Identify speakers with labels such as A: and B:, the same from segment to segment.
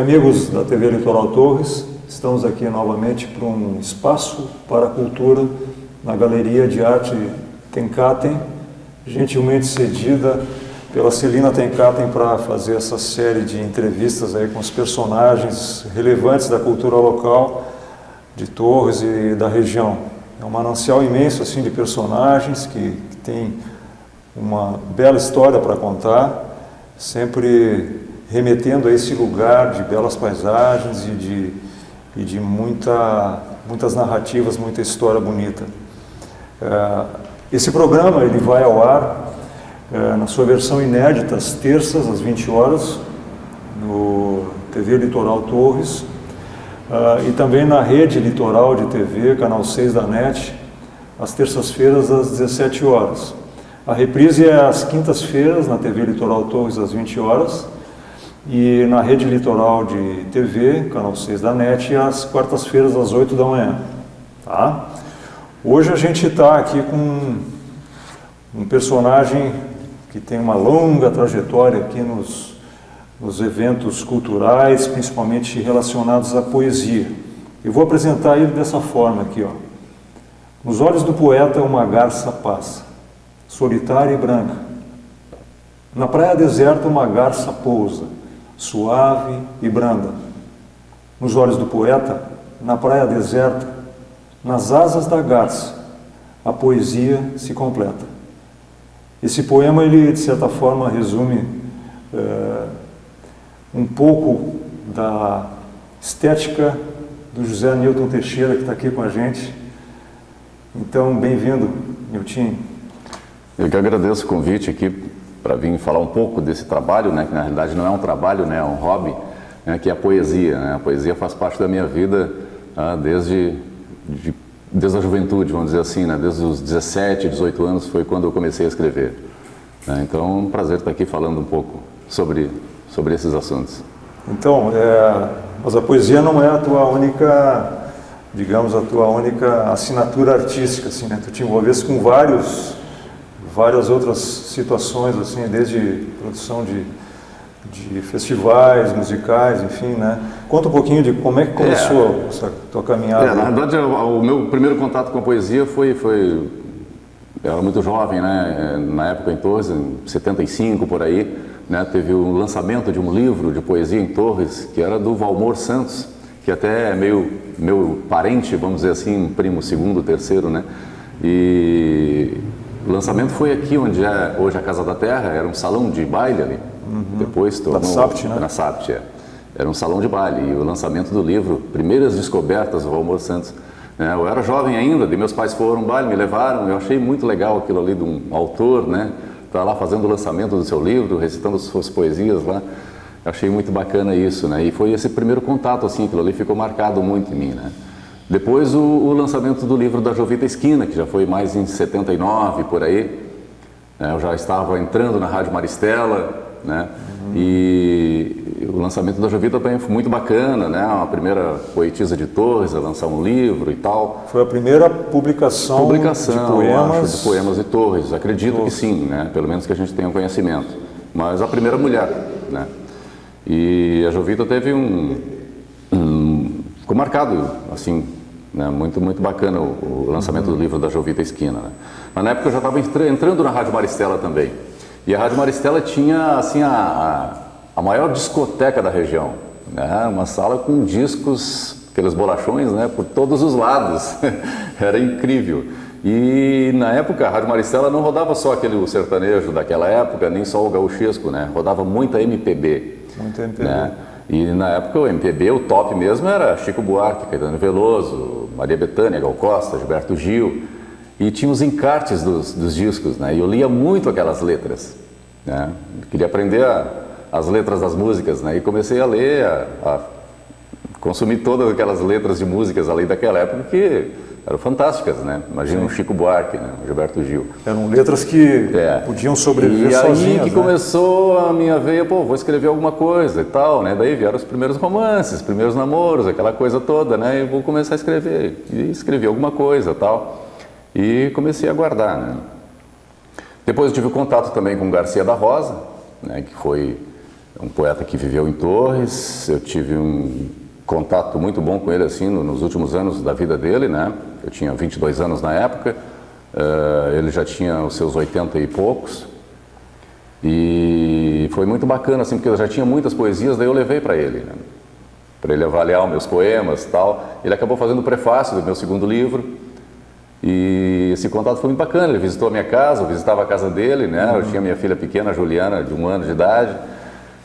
A: amigos da TV Litoral Torres, estamos aqui novamente para um espaço para a cultura na Galeria de Arte Tenkaten, gentilmente cedida pela Celina Tenkaten para fazer essa série de entrevistas aí com os personagens relevantes da cultura local de Torres e da região. É um manancial imenso assim de personagens que tem uma bela história para contar, sempre remetendo a esse lugar de belas paisagens e de muitas narrativas, muita história bonita. Esse programa ele vai ao ar na sua versão inédita, às terças, às 20 horas, no TV Litoral Torres, e também na Rede Litoral de TV, canal 6 da NET, às terças-feiras, às 17 horas. A reprise é às quintas-feiras, na TV Litoral Torres, às 20 horas, e na Rede Litoral de TV, canal 6 da NET, às quartas-feiras, às 8 da manhã. Tá? Hoje a gente está aqui com um personagem que tem uma longa trajetória aqui nos eventos culturais, principalmente relacionados à poesia. Eu vou apresentar ele dessa forma aqui, ó. Nos olhos do poeta uma garça passa, solitária e branca. Na praia deserta uma garça pousa, suave e branda. Nos olhos do poeta, na praia deserta, nas asas da garça, a poesia se completa. Esse poema, ele de certa forma resume um pouco da estética do José Nilton Teixeira, que está aqui com a gente. Então, bem-vindo, Nilton.
B: Eu que agradeço o convite aqui para vir falar um pouco desse trabalho, né, que na realidade não é um trabalho, né, é um hobby, né, que é a poesia. Né? A poesia faz parte da minha vida desde a juventude, vamos dizer assim, né, desde os 17, 18 anos foi quando eu comecei a escrever. Né? Então é um prazer estar aqui falando um pouco sobre esses assuntos.
A: Então, mas a poesia não é a tua única, digamos, a tua única assinatura artística, assim, né? Tu te envolveste com várias outras situações, assim, desde produção de festivais, musicais, enfim, né? Conta um pouquinho de como é que começou essa tua caminhada.
B: Na verdade, o meu primeiro contato com a poesia foi eu era muito jovem, né? Na época em Torres, em 75, por aí, né? Teve o lançamento de um livro de poesia em Torres, que era do Valmor Santos, que até é meu parente, vamos dizer assim, primo segundo, terceiro, né? E o lançamento foi aqui, onde é hoje a Casa da Terra, era um salão de baile ali. Depois tornou...
A: Na SAPT, né?
B: Na SAPT, é. Era um salão de baile. E o lançamento do livro, Primeiras Descobertas, do Valmor Santos. Né? Eu era jovem ainda, meus pais foram ao baile, me levaram. Eu achei muito legal aquilo ali de um autor, né? Tá lá fazendo o lançamento do seu livro, recitando suas poesias lá. Eu achei muito bacana isso, né? E foi esse primeiro contato, assim, aquilo ali ficou marcado muito em mim, né? Depois o lançamento do livro da Jovita Esquina, que já foi mais em 79, por aí. Eu já estava entrando na Rádio Maristela, né? E o lançamento da Jovita também foi muito bacana, né? A primeira poetisa de Torres a lançar um livro e tal.
A: Foi a primeira publicação de poemas...
B: Acho, de poemas de Torres, acredito que sim, né? Pelo menos que a gente tenha conhecimento. Mas a primeira mulher, né? E a Jovita teve ficou marcado, assim, né? Muito bacana o lançamento do livro da Jovita Esquina, né? Mas na época eu já estava entrando na Rádio Maristela também. E a Rádio Maristela tinha, assim, a maior discoteca da região, né? Uma sala com discos, aqueles bolachões, né? Por todos os lados. Era incrível. E na época a Rádio Maristela não rodava só o sertanejo daquela época, nem só o gauchesco, né? Rodava muita MPB. Muita MPB. Né? E na época o MPB, o top mesmo era Chico Buarque, Caetano Veloso, Maria Bethânia, Gal Costa, Gilberto Gil. E tinha os encartes dos discos, né? E eu lia muito aquelas letras, né? Queria aprender as letras das músicas, né? E comecei a ler, a consumir todas aquelas letras de músicas ali daquela época que eram fantásticas, né? Imagina um Chico Buarque, né? Um Gilberto Gil.
A: Eram letras que podiam sobreviver sozinhas,
B: E aí que
A: né?
B: Começou a minha veia, vou escrever alguma coisa e tal, né? Daí vieram os primeiros romances, primeiros namoros, aquela coisa toda, né? E vou começar a escrever. E escrevi alguma coisa e tal. E comecei a guardar, né? Depois eu tive contato também com Garcia da Rosa, né? Que foi um poeta que viveu em Torres. Eu tive um contato muito bom com ele assim nos últimos anos da vida dele, né? Eu tinha 22 anos na época, ele já tinha os seus 80 e poucos. E foi muito bacana, assim, porque eu já tinha muitas poesias, daí eu levei para ele, né? Para ele avaliar os meus poemas e tal. Ele acabou fazendo o prefácio do meu segundo livro. E esse contato foi muito bacana. Ele visitou a minha casa, eu visitava a casa dele, né? Eu tinha minha filha pequena, a Juliana, de 1 ano de idade.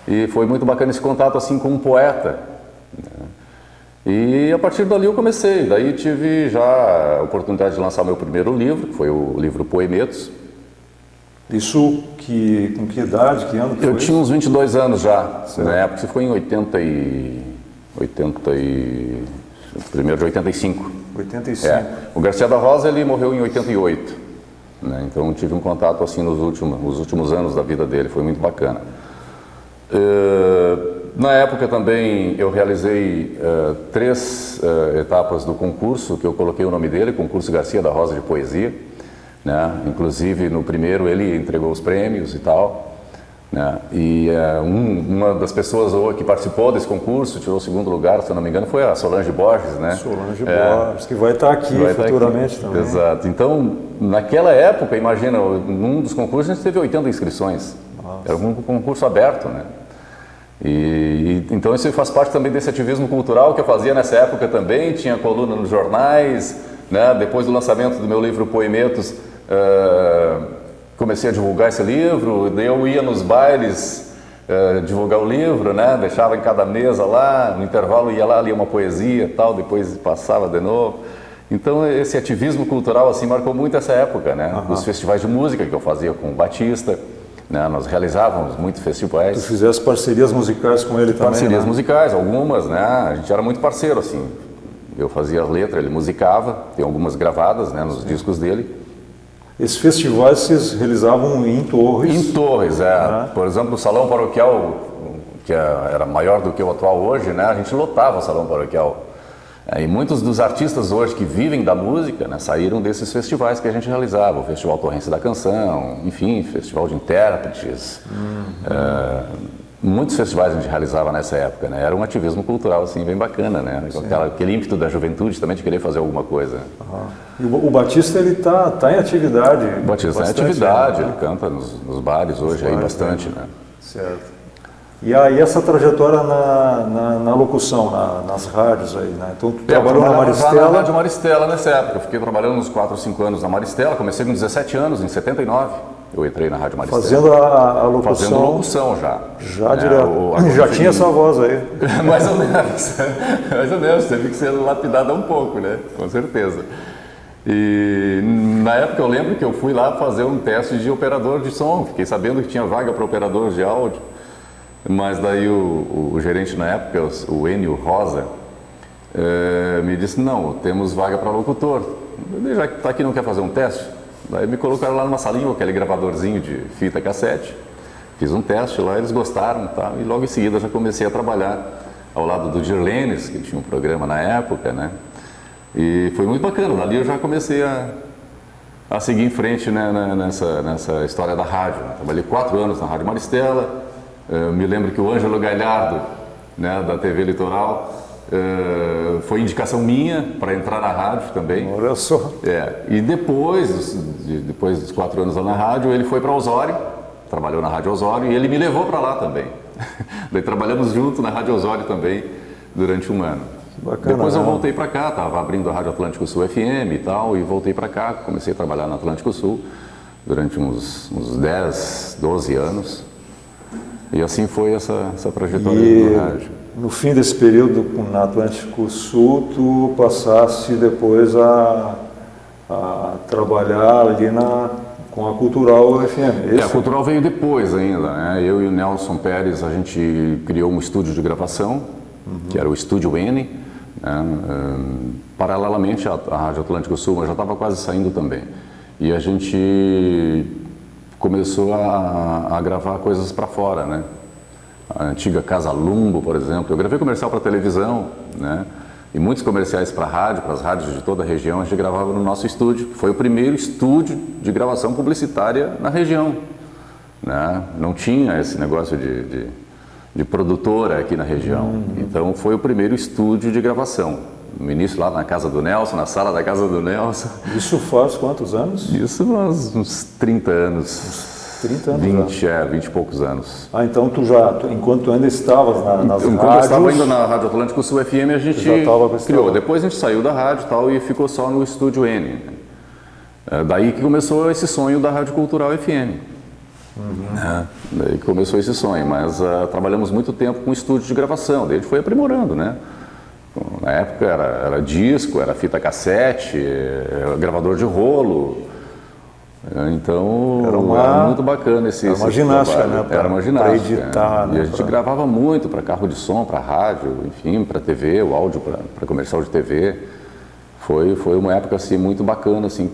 B: E foi muito bacana esse contato, assim, com um poeta, né? E a partir dali eu comecei. Daí tive já a oportunidade de lançar o meu primeiro livro, que foi o livro Poemetos.
A: Isso com que idade, que ano que foi?
B: Eu tinha uns 22 anos já,
A: certo.
B: Na época, isso foi em 85.
A: 85.
B: O Garcia da Rosa, ele morreu em 88, né? Então tive um contato assim nos últimos anos da vida dele, foi muito bacana. Na época também eu realizei 3 etapas do concurso, que eu coloquei o nome dele, Concurso Garcia da Rosa de Poesia, né? Inclusive no primeiro ele entregou os prêmios e tal, né? E uma das pessoas que participou desse concurso, tirou o 2º lugar, se eu não me engano, foi a Solange Borges, né?
A: Solange Borges, que vai estar aqui futuramente também.
B: Exato. Então, naquela época, imagina, num dos concursos a gente teve 80 inscrições. Nossa. Era um concurso aberto, né? Então isso faz parte também desse ativismo cultural que eu fazia nessa época também. Tinha coluna nos jornais, né? Depois do lançamento do meu livro Poemetos, comecei a divulgar esse livro. Daí eu ia nos bailes divulgar o livro, né? Deixava em cada mesa lá, no intervalo ia lá, lia uma poesia e tal, depois passava de novo. Então esse ativismo cultural assim marcou muito essa época, né? Os festivais de música que eu fazia com o Batista, né? Nós realizávamos muitos festivais.
A: Tu fizesse parcerias musicais com ele também?
B: Parcerias, né? Musicais, algumas, né? A gente era muito parceiro, assim. Eu fazia as letras, ele musicava, tem algumas gravadas, né, nos discos dele.
A: Esses festivais vocês realizavam em Torres?
B: Em Torres, Por exemplo, o Salão Paroquial, que era maior do que o atual hoje, né? A gente lotava o Salão Paroquial. E muitos dos artistas hoje que vivem da música, né, saíram desses festivais que a gente realizava. O Festival Torrência da Canção, enfim, Festival de Intérpretes. Muitos festivais a gente realizava nessa época, né? Era um ativismo cultural assim, bem bacana, né? Aquele ímpeto da juventude também de querer fazer alguma coisa.
A: E o Batista, ele tá em atividade?
B: O Batista está em atividade, ele canta nos bares hoje aí bastante, né?
A: Certo. E aí essa trajetória na locução, nas rádios aí, né? Então tu trabalhou na Maristela?
B: Na Rádio Maristela nessa época. Eu fiquei trabalhando uns 4 ou 5 anos na Maristela. Comecei com 17 anos, em 79. Eu entrei na Rádio Maristela.
A: Fazendo a locução?
B: Fazendo locução já.
A: Já direto. Já tinha essa voz aí?
B: Mais ou menos. Mais ou menos. Teve que ser lapidada um pouco, né? Com certeza. E na época eu lembro que eu fui lá fazer um teste de operador de som. Fiquei sabendo que tinha vaga para operador de áudio. Mas daí o gerente na época, o Enio Rosa, me disse, não, temos vaga para locutor. Já que está aqui, não quer fazer um teste? Daí me colocaram lá numa salinha, aquele gravadorzinho de fita cassete. Fiz um teste lá, eles gostaram, tá? E logo em seguida já comecei a trabalhar ao lado do Dirlenes, que tinha um programa na época, né? E foi muito bacana. Ali eu já comecei a seguir em frente, né, nessa história da rádio. Trabalhei 4 anos na Rádio Maristela. Me lembro que o Ângelo Galhardo, né, da TV Litoral, foi indicação minha para entrar na rádio também.
A: Olha só.
B: E depois dos 4 anos lá na rádio, ele foi para Osório, trabalhou na Rádio Osório, e ele me levou para lá também. Daí trabalhamos junto na Rádio Osório também durante 1 ano.
A: Bacana,
B: depois eu voltei para cá, estava abrindo a Rádio Atlântico Sul FM e tal, e voltei para cá, comecei a trabalhar na Atlântico Sul durante uns 10, 12 anos. E assim foi essa trajetória do rádio.
A: No fim desse período na Atlântico Sul, tu passaste depois a trabalhar ali com a Cultural FM.
B: A Cultural veio depois ainda, né? Eu e o Nelson Pérez, a gente criou um estúdio de gravação, que era o Estúdio N, né? Paralelamente à Rádio Atlântico Sul, mas já estava quase saindo também. E a gente começou a gravar coisas para fora, né? A antiga Casa Lumbo, por exemplo. Eu gravei comercial para televisão, né? E muitos comerciais para rádio, para as rádios de toda a região, a gente gravava no nosso estúdio. Foi o primeiro estúdio de gravação publicitária na região, né? Não tinha esse negócio de produtora aqui na região. Então foi o primeiro estúdio de gravação. No início lá na casa do Nelson, na sala da casa do Nelson.
A: Isso faz quantos anos?
B: Isso faz uns 30 anos.
A: 30 anos
B: 20, 20 e poucos anos.
A: Ah, então enquanto tu ainda estavas nas
B: enquanto
A: rádios...
B: eu estava ainda na Rádio Atlântico Sul FM, a gente criou. Depois a gente saiu da rádio e tal e ficou só no Estúdio N. Daí que começou esse sonho da Rádio Cultural FM. Daí que começou esse sonho, mas trabalhamos muito tempo com estúdio de gravação, daí a gente foi aprimorando, né? Na época era disco, era fita cassete, gravador de rolo. Então era muito bacana esse
A: ginástica,
B: trabalho.
A: né?
B: Era uma ginástica.
A: Para editar, né?
B: E a gente gravava muito para carro de som, para rádio, enfim, para TV, o áudio para comercial de TV. Foi uma época assim muito bacana, assim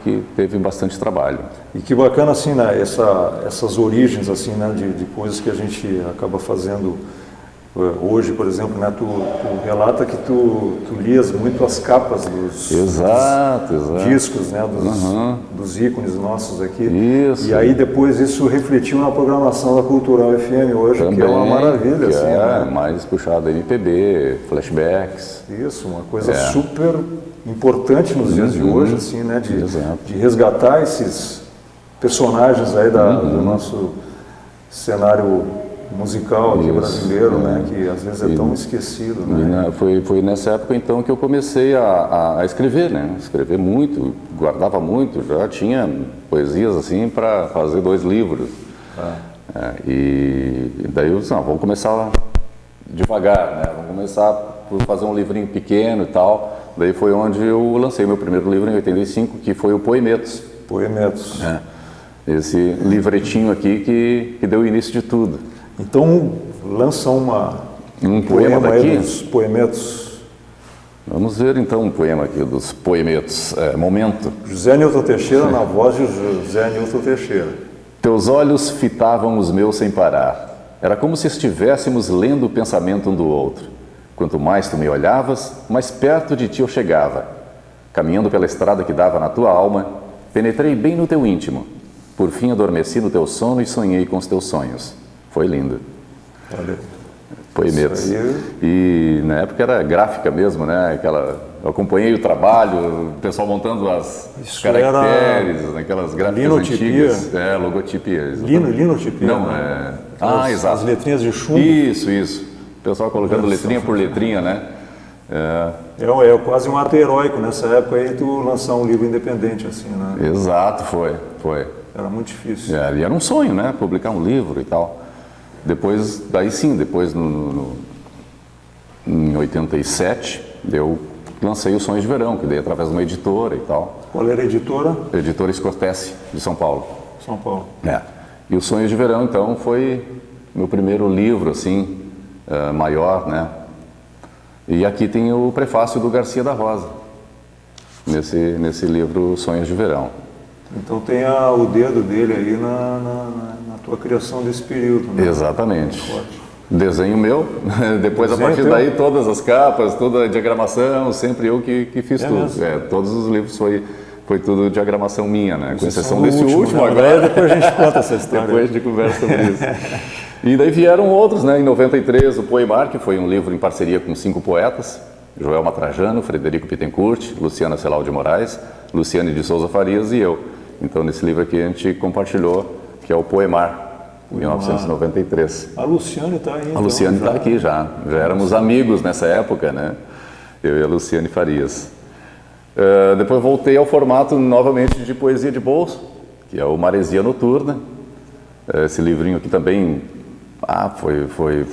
B: que teve bastante trabalho.
A: E que bacana assim, né? Essas origens assim, né? De coisas que a gente acaba fazendo hoje, por exemplo, né? Tu relata que tu lias muito as capas dos discos, né? Dos ícones nossos aqui.
B: Isso.
A: E aí depois isso refletiu na programação da Cultural FM hoje,
B: também,
A: que é uma maravilha,
B: que
A: assim,
B: é
A: né?
B: mais puxada MPB, flashbacks.
A: Isso, uma coisa super importante nos dias de hoje, assim, né? De resgatar esses personagens aí do nosso cenário musical aqui brasileiro, né? Que às vezes é tão esquecido, né?
B: Foi nessa época então que eu comecei a escrever, né? Escrever muito, guardava muito, já tinha poesias assim para fazer 2 livros. E daí eu disse, não, vamos começar devagar, né? Vamos começar por fazer um livrinho pequeno e tal. Daí foi onde eu lancei meu primeiro livro em 85, que foi o Poemetos.
A: Poemetos.
B: Esse livretinho aqui que deu o início de tudo.
A: Então, lança um
B: poema daqui?
A: Dos Poemetos.
B: Vamos ver então um poema aqui dos Poemetos. Momento.
A: José Nilton Teixeira, na voz de José Nilton Teixeira.
B: Teus olhos fitavam os meus sem parar. Era como se estivéssemos lendo o pensamento um do outro. Quanto mais tu me olhavas, mais perto de ti eu chegava. Caminhando pela estrada que dava na tua alma, penetrei bem no teu íntimo. Por fim adormeci no teu sono e sonhei com os teus sonhos. Foi lindo.
A: Olha.
B: Poemetos. E na época era gráfica mesmo, né? Eu acompanhei o trabalho, o pessoal montando os caracteres, naquelas gráficas antigas. Logotipia.
A: Linotipia.
B: Não, exato.
A: As letrinhas de chumbo.
B: Isso. O pessoal colocando letrinha por letrinha, né?
A: É quase um ato heróico nessa época aí tu lançar um livro independente assim, né?
B: Exato, foi.
A: Era muito difícil.
B: E era um sonho, né? Publicar um livro e tal. Depois em 87, eu lancei o Sonhos de Verão, que dei através de uma editora e tal.
A: Qual era a editora?
B: Editora Escortece, de São Paulo.
A: São Paulo.
B: E o Sonhos de Verão, então, foi meu primeiro livro, assim, maior, né? E aqui tem o prefácio do Garcia da Rosa, nesse livro Sonhos de Verão.
A: Então tem o dedo dele aí na tua criação desse período, né?
B: Exatamente. Desenho meu, depois a partir daí todas as capas, toda a diagramação, sempre eu que fiz tudo. Todos os livros foi tudo diagramação minha, né? Com exceção desse último agora.
A: Depois a gente conta essa história.
B: Depois a gente conversa sobre isso. E daí vieram outros, né? Em 93, o Poemar, que foi um livro em parceria com 5 poetas, Joel Matrajano, Frederico Pittencourt, Luciana Celal de Moraes, Luciane de Souza Farias e eu. Então, nesse livro aqui a gente compartilhou, que é o Poemar, em 1993.
A: A Luciane está aí.
B: A Luciane está aqui já éramos amigos nessa época, né? Eu e a Luciane Farias. Depois voltei ao formato novamente de poesia de bolso, que é o Maresia Noturna. Esse livrinho aqui também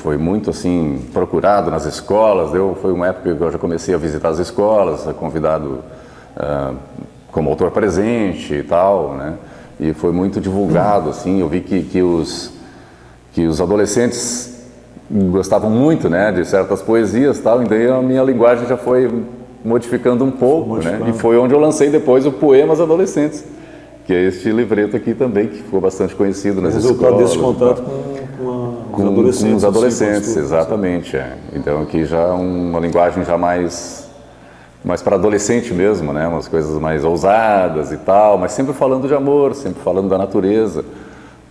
B: foi muito assim procurado nas escolas. Foi uma época que eu já comecei a visitar as escolas, convidado como autor presente e tal, né? E foi muito divulgado, assim. Eu vi que os adolescentes gostavam muito, né, de certas poesias e tal, e daí a minha linguagem já foi modificando um pouco, né? E foi onde eu lancei depois o Poemas Adolescentes, que é este livreto aqui também, que ficou bastante conhecido nas escolas.
A: Resultado desse contato com
B: os adolescentes, exatamente. Então aqui já uma linguagem já mais para adolescente mesmo, né? Umas coisas mais ousadas e tal, mas sempre falando de amor, sempre falando da natureza,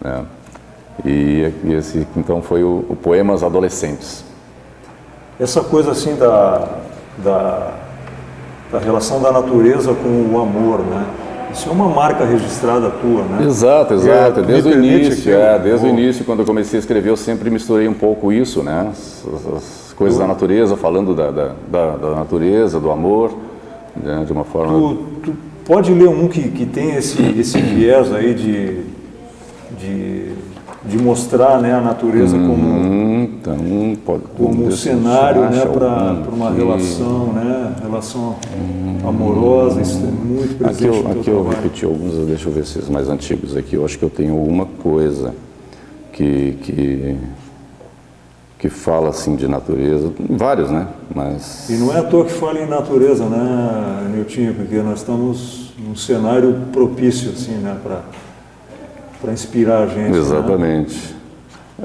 B: né? E esse, então, foi o Poemas Adolescentes.
A: Essa coisa assim da relação da natureza com o amor, né? Isso é uma marca registrada tua, né?
B: Exato. Desde o início,
A: desde
B: o início, quando eu comecei a escrever, eu sempre misturei um pouco isso, né? As coisas da natureza, falando da natureza, do amor, né? De uma forma...
A: Tu pode ler um que tem esse viés aí de mostrar, né, a natureza como um cenário, né, para uma relação, né, relação amorosa, isso é muito presente no teu
B: Aqui eu
A: trabalho.
B: repeti alguns, deixa eu ver esses mais antigos aqui. Eu acho que eu tenho alguma coisa que fala assim de natureza, vários, né? Mas...
A: E não é à toa que fala em natureza, né, Niltinho, porque nós estamos num cenário propício, assim, né, para inspirar a gente.
B: Exatamente.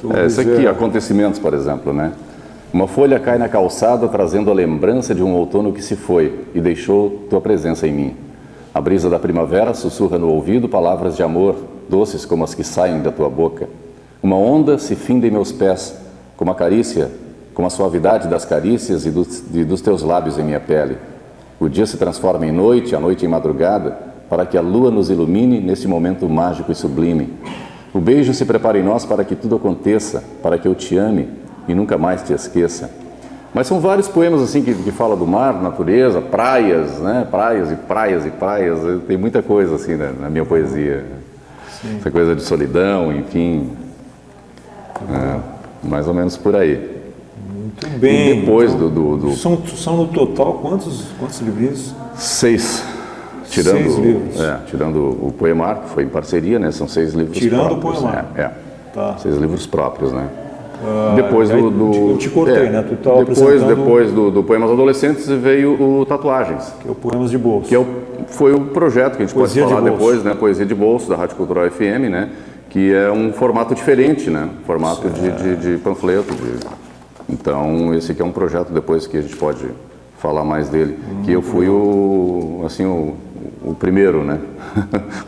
A: Né?
B: Esse aqui, acontecimentos, por exemplo, né? Uma folha cai na calçada trazendo a lembrança de um outono que se foi e deixou tua presença em mim. A brisa da primavera sussurra no ouvido palavras de amor, doces como as que saem da tua boca. Uma onda se finda em meus pés, como a carícia, como a suavidade das carícias e dos teus lábios em minha pele. O dia se transforma em noite, a noite em madrugada, para que a lua nos ilumine neste momento mágico e sublime. O beijo se prepara em nós para que tudo aconteça, para que eu te ame e nunca mais te esqueça. Mas são vários poemas assim que falam do mar, natureza, praias, né? Praias e praias e praias. Tem muita coisa assim, né, na minha poesia. Sim. Essa coisa de solidão, enfim. Mais ou menos por aí.
A: Muito bem.
B: E depois
A: então, São no total quantos livros?
B: 6.
A: 6 livros.
B: Tirando o Poemar, que foi em parceria, né? São 6 livros
A: tirando
B: próprios.
A: Tirando o Poemar.
B: Tá. 6 livros próprios, né? Depois
A: eu te cortei, né? Tu
B: depois do Poemas Adolescentes veio o Tatuagens.
A: Que é o Poemas de Bolso.
B: Que foi o projeto que a gente
A: Poesia
B: pode falar
A: de
B: depois, né? Poesia de Bolso, da Rádio Cultural FM, né? Que é um formato diferente, né? Formato de panfleto. Então, esse aqui é um projeto depois que a gente pode falar mais dele. Que eu fui o primeiro, né?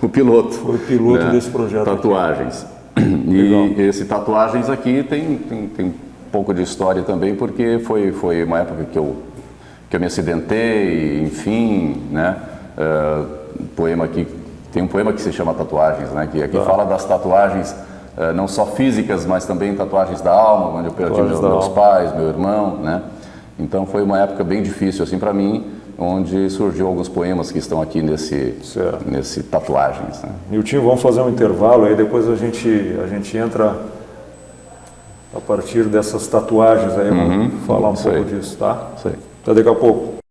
B: O piloto.
A: Foi o piloto, né, desse projeto.
B: Tatuagens. E esse Tatuagens aqui tem um pouco de história também, porque foi uma época que eu me acidentei, enfim, né? Tem um poema que se chama Tatuagens, né? Que aqui fala das tatuagens, não só físicas, mas também tatuagens da alma, onde eu perdi meus pais, meu irmão, né? Então foi uma época bem difícil assim para mim, onde surgiu alguns poemas que estão aqui nesse Tatuagens. Né?
A: Niltinho, vamos fazer um intervalo aí, depois a gente entra a partir dessas tatuagens aí, vamos falar um pouco disso, tá?
B: Isso aí.
A: Até daqui a pouco.